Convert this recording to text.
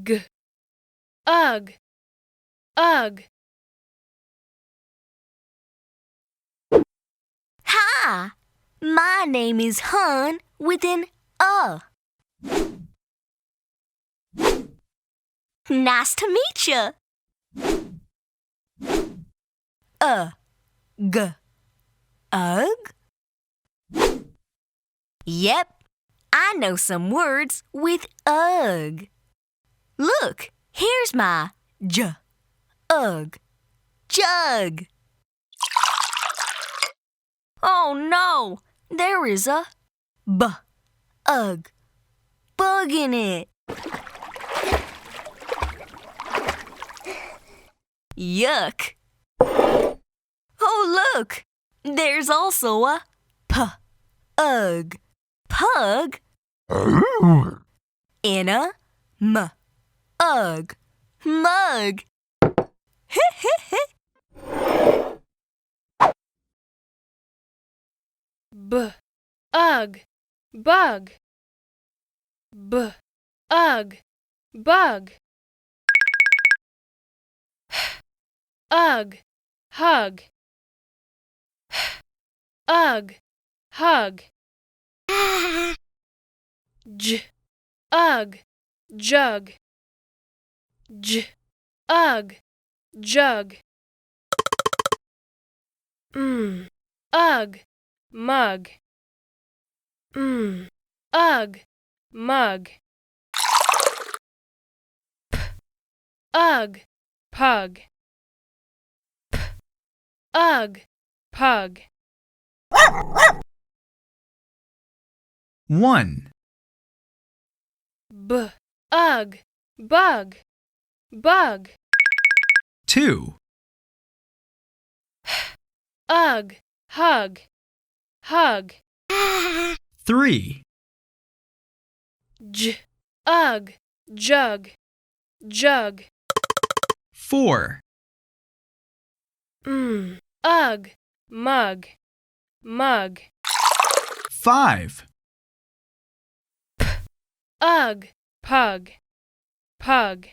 g, ugh, ugh. Hi, my name is Hun with an Nice to meet you. G, ugh. Yep, I know some words with ugh. Look, here's my ugh, jug. Oh no, there is a ugh, bug in it. Yuck. Oh look, there's also a ugh, pug in a ugh, mug. B, ugh, bug. B, ugh, bug. Ugh, hug. Ugh, hug. J, ugh, jug. J, ugh, jug. Ugh, mug. Ugh, mug. Ugh, pug. Ugh, pug. 1, B, ugh, bug. Bug. 2, Ugh, hug. Hug. 3, J, ugh, jug. Jug. 4, Ugh, mug. Mug. 5, Ugh, pug. Pug.